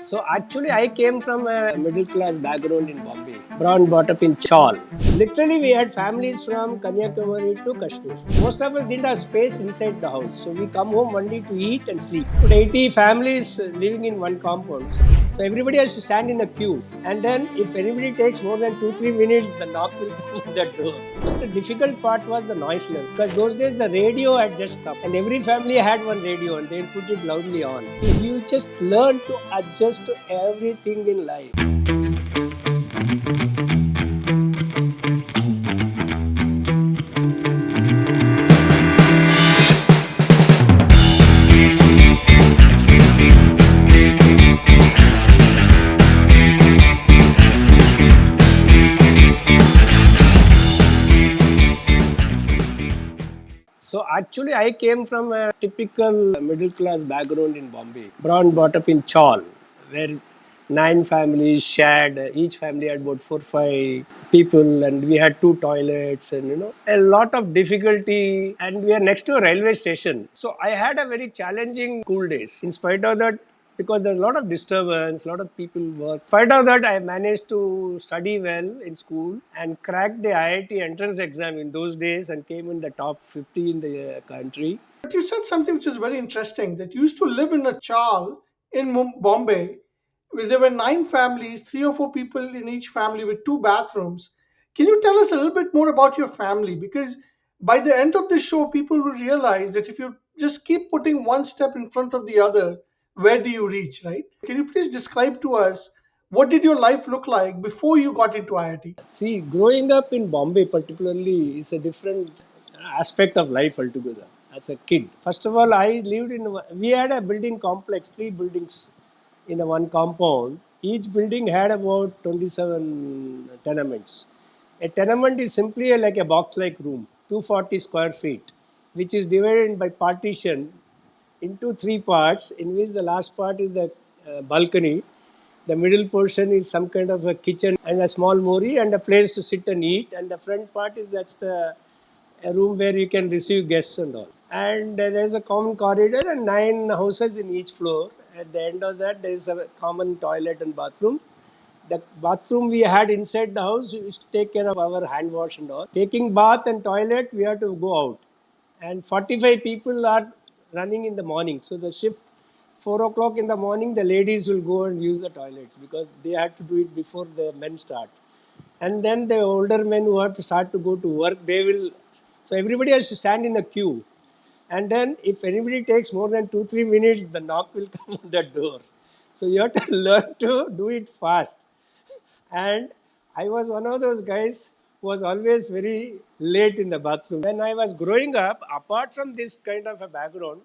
So actually, I came from a middle class background in Bombay, born brought up in Chawl. Literally, we had families from Kanyakumari to Kashmir. Most of us didn't have space inside the house, so we come home only to eat and sleep. But 80 families living in one compound, so everybody has to stand in a queue. And then, if anybody takes more than 2-3 minutes, the knock will come on the door. The difficult part was the noise level because those days the radio had just come and every family had one radio and they'll put it loudly on. You just learn to adjust to everything in life. So actually, I came from a typical middle class background in Bombay, born brought up in Chawl, where 9 families shared. Each family had about 4-5 people, and we had 2 toilets, and a lot of difficulty. And we are next to a railway station, so I had a very challenging school days. In spite of that, because there's a lot of disturbance, a lot of people work. In spite of that, I managed to study well in school and cracked the IIT entrance exam in those days and came in the top 50 in the country. But you said something which is very interesting that you used to live in a chawl in Bombay, where there were 9 families, 3 or 4 people in each family with 2 bathrooms. Can you tell us a little bit more about your family? Because by the end of the show, people will realize that if you just keep putting one step in front of the other, where do you reach, right? Can you please describe to us what did your life look like before you got into IIT? See, growing up in Bombay, particularly, is a different aspect of life altogether. As a kid, first of all, I lived in. We had a building complex, 3 buildings in a one compound. Each building had about 27 tenements. A tenement is simply like a box-like room, 240 square feet, which is divided by partition into 3 parts, in which the last part is the balcony, the middle portion is some kind of a kitchen and a small mori and a place to sit and eat. And the front part is that's a room where you can receive guests and all. And there's a common corridor and 9 houses in each floor. At the end of that, there is a common toilet and bathroom. The bathroom we had inside the house is to take care of our hand wash and all. Taking bath and toilet, we have to go out. And 45 people are running in the morning. So the shift 4 o'clock in the morning, the ladies will go and use the toilets because they have to do it before the men start. And then the older men who have to start to go to work, they will. So everybody has to stand in a queue. And then if anybody takes more than 2-3 minutes, the knock will come on the door. So you have to learn to do it fast. And I was one of those guys who was always very late in the bathroom. When I was growing up, apart from this kind of a background,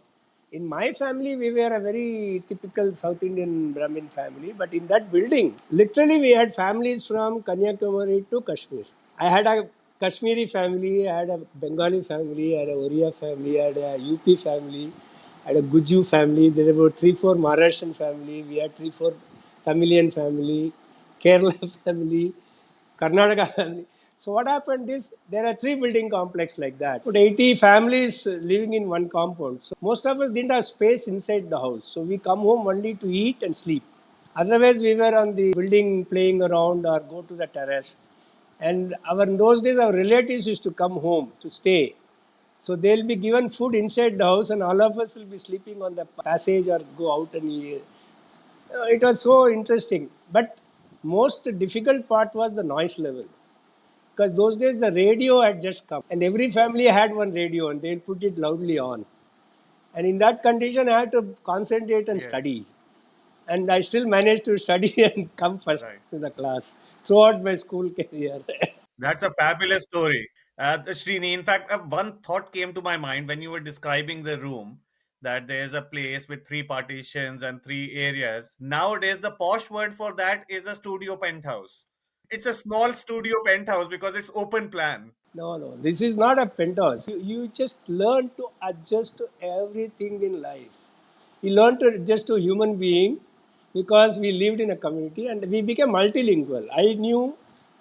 in my family, we were a very typical South Indian Brahmin family. But in that building, literally, we had families from Kanyakumari to Kashmir. I had a Kashmiri family, I had a Bengali family, I had a Oriya family, I had a UP family, I had a Guju family. There were 3-4 Maharashtrian family. We had 3-4 Tamilian family, Kerala family, Karnataka family. So what happened is there are 3 building complex like that. But 80 families living in one compound. So most of us didn't have space inside the house. So we come home only to eat and sleep. Otherwise, we were on the building playing around or go to the terrace. And in those days, our relatives used to come home to stay. So they'll be given food inside the house, and all of us will be sleeping on the passage or go out and eat. It was so interesting. But most difficult part was the noise level because those days the radio had just come and every family had one radio and they'll put it loudly on. And in that condition, I had to concentrate and Yes, study. And I still managed to study and come first right. to the class throughout my school career. That's a fabulous story. Srini, in fact, one thought came to my mind when you were describing the room that there's a place with 3 partitions and 3 areas. Nowadays, the posh word for that is a studio penthouse. It's a small studio penthouse because it's open plan. No, no, this is not a penthouse. You just learn to adjust to everything in life. You learn to adjust to human being because we lived in a community and we became multilingual. I knew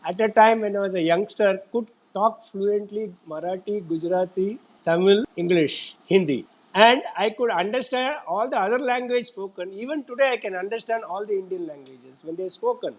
at a time when I was a youngster could talk fluently Marathi, Gujarati, Tamil, English, Hindi. and I could understand all the other language spoken. Even today, I can understand all the Indian languages when they're spoken.